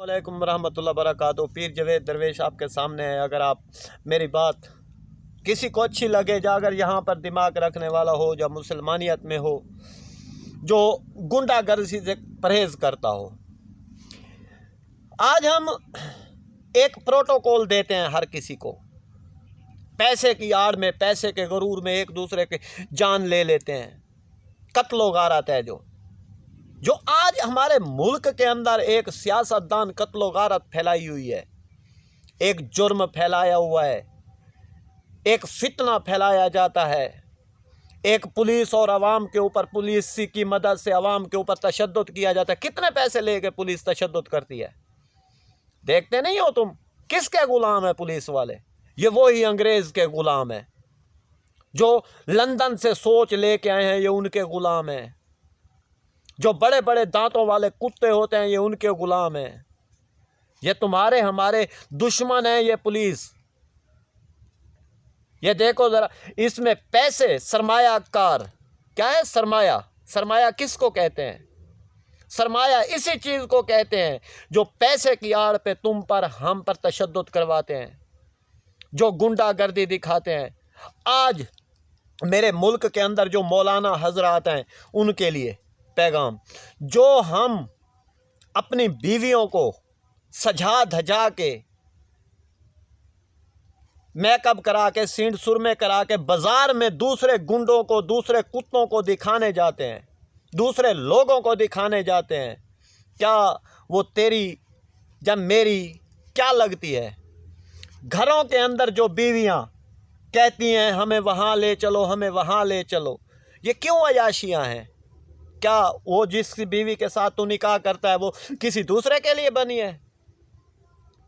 वालेकुम रहमतुल्लाह बरकातहू। पीर जवेद दरवेश आपके सामने है। अगर आप मेरी बात किसी को अच्छी लगे, या अगर यहाँ पर दिमाग रखने वाला हो, या मुसलमानियत में हो, जो गुंडागर्दी से परहेज़ करता हो, आज हम एक प्रोटोकॉल देते हैं हर किसी को। पैसे की आड़ में, पैसे के गरूर में एक दूसरे की जान ले लेते हैं। कत्लो गारत है जो आज हमारे मुल्क के अंदर एक सियासतदान कत्लो गारत फैलाई हुई है, एक जुर्म फैलाया हुआ है, एक फितना फैलाया जाता है, एक पुलिस और अवाम के ऊपर, पुलिस की मदद से अवाम के ऊपर तशद्दुद किया जाता है। कितने पैसे लेके पुलिस तशद्दुद करती है, देखते नहीं हो तुम? किसके गुलाम है पुलिस वाले? ये वही अंग्रेज़ के गुलाम है। जो लंदन से सोच लेके आए हैं, ये उनके गुलाम हैं। जो बड़े बड़े दांतों वाले कुत्ते होते हैं, ये उनके गुलाम हैं। ये तुम्हारे हमारे दुश्मन हैं, ये पुलिस। ये देखो ज़रा, इसमें पैसे, सरमायाकार क्या है? सरमाया, सरमाया किसको कहते हैं? सरमाया इसी चीज़ को कहते हैं जो पैसे की आड़ पे तुम पर, हम पर तशद्दुद करवाते हैं, जो गुंडागर्दी दिखाते हैं। आज मेरे मुल्क के अंदर जो मौलाना हजरात हैं, उनके लिए पैगाम, जो हम अपनी बीवियों को सजा धजा के, मेकअप करा के, सींट सुरमे करा के बाज़ार में दूसरे गुंडों को, दूसरे कुत्तों को दिखाने जाते हैं, दूसरे लोगों को दिखाने जाते हैं, क्या वो तेरी या मेरी क्या लगती है? घरों के अंदर जो बीवियां कहती हैं हमें वहाँ ले चलो, हमें वहाँ ले चलो, ये क्यों अयाशियाँ हैं? क्या वो जिस बीवी के साथ तू निकाह करता है वो किसी दूसरे के लिए बनी है?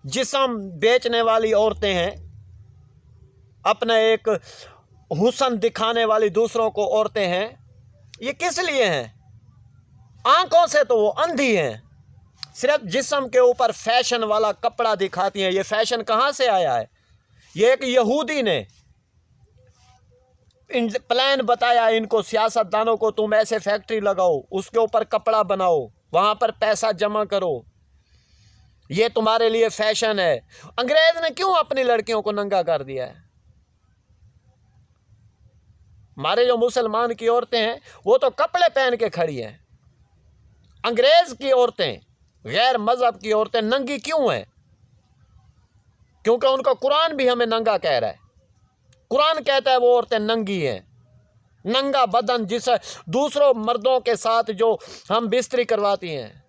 जिस्म बेचने वाली औरतें हैं, अपना एक हुस्न दिखाने वाली दूसरों को औरतें हैं, ये किस लिए हैं? आंखों से तो वो अंधी हैं, सिर्फ जिस्म के ऊपर फैशन वाला कपड़ा दिखाती हैं। ये फैशन कहाँ से आया है? ये एक यहूदी ने प्लान बताया इनको, सियासतदानों को, तुम ऐसे फैक्ट्री लगाओ, उसके ऊपर कपड़ा बनाओ, वहाँ पर पैसा जमा करो, ये तुम्हारे लिए फैशन है। अंग्रेज ने क्यों अपनी लड़कियों को नंगा कर दिया है? हमारे जो मुसलमान की औरतें हैं वो तो कपड़े पहन के खड़ी हैं। अंग्रेज की औरतें, गैर मजहब की औरतें नंगी क्यों हैं? क्योंकि उनका कुरान भी हमें नंगा कह रहा है। कुरान कहता है वो औरतें नंगी हैं। नंगा बदन जिसे दूसरों मर्दों के साथ जो हम बिस्तरी करवाती हैं,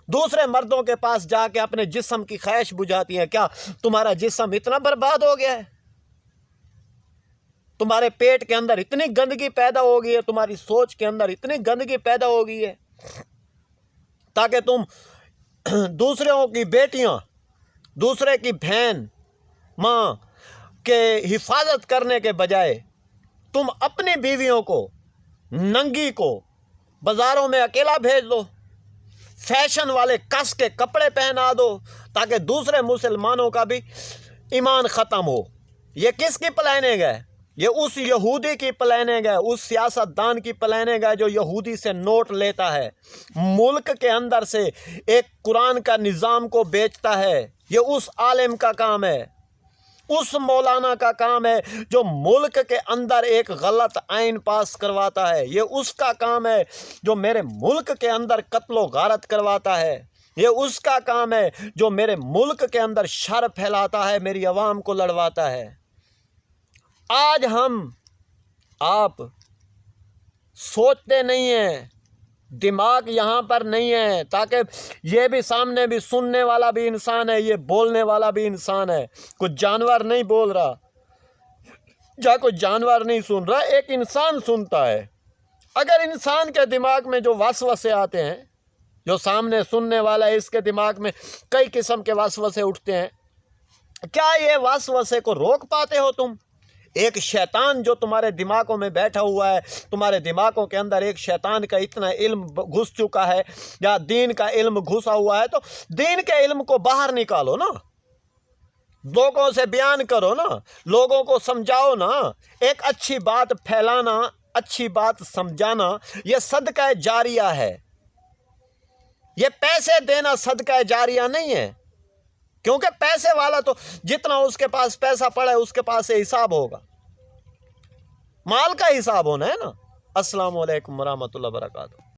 दूसरे मर्दों के पास जाके अपने जिस्म की ख्वाहिश बुझाती हैं। क्या तुम्हारा जिस्म इतना बर्बाद हो गया है? तुम्हारे पेट के अंदर इतनी गंदगी पैदा हो गई है, तुम्हारी सोच के अंदर इतनी गंदगी पैदा हो गई है, ताकि तुम दूसरों की बेटियां, दूसरे की बहन, माँ के हिफाजत करने के बजाय तुम अपनी बीवियों को, नंगी को बाज़ारों में अकेला भेज दो, फैशन वाले कस के कपड़े पहना दो, ताकि दूसरे मुसलमानों का भी ईमान ख़त्म हो। ये किसकी प्लानिंग है? ये उस यहूदी की प्लानिंग है, उस सियासतदान की प्लानिंग है जो यहूदी से नोट लेता है, मुल्क के अंदर से एक कुरान का निज़ाम को बेचता है। ये उस आलिम का काम है, उस मौलाना का काम है जो मुल्क के अंदर एक गलत आइन पास करवाता है। ये उसका काम है जो मेरे मुल्क के अंदर कत्लो गारत करवाता है। ये उसका काम है जो मेरे मुल्क के अंदर शर फैलाता है, मेरी आवाम को लड़वाता है। आज हम आप सोचते नहीं हैं, दिमाग यहाँ पर नहीं है, ताकि ये भी सामने भी सुनने वाला भी इंसान है, ये बोलने वाला भी इंसान है। कुछ जानवर नहीं बोल रहा, या कोई जानवर नहीं सुन रहा, एक इंसान सुनता है। अगर इंसान के दिमाग में जो वसवसे आते हैं, जो सामने सुनने वाला है, इसके दिमाग में कई किस्म के वसवसे उठते हैं, क्या ये वसवसे को रोक पाते हो तुम? एक शैतान जो तुम्हारे दिमागों में बैठा हुआ है, तुम्हारे दिमागों के अंदर एक शैतान का इतना इल्म घुस चुका है, या दीन का इल्म घुसा हुआ है, तो दीन के इल्म को बाहर निकालो ना, लोगों से बयान करो ना, लोगों को समझाओ ना। एक अच्छी बात फैलाना, अच्छी बात समझाना, यह सदका जारिया है। یہ پیسے دینا صدقہ جاریہ نہیں ہے، کیونکہ پیسے والا تو جتنا اس کے پاس پیسہ پڑا ہے اس کے پاس سے حساب ہوگا، مال کا حساب ہونا ہے نا۔ السلام علیکم ورحمۃ اللہ وبرکاتہ۔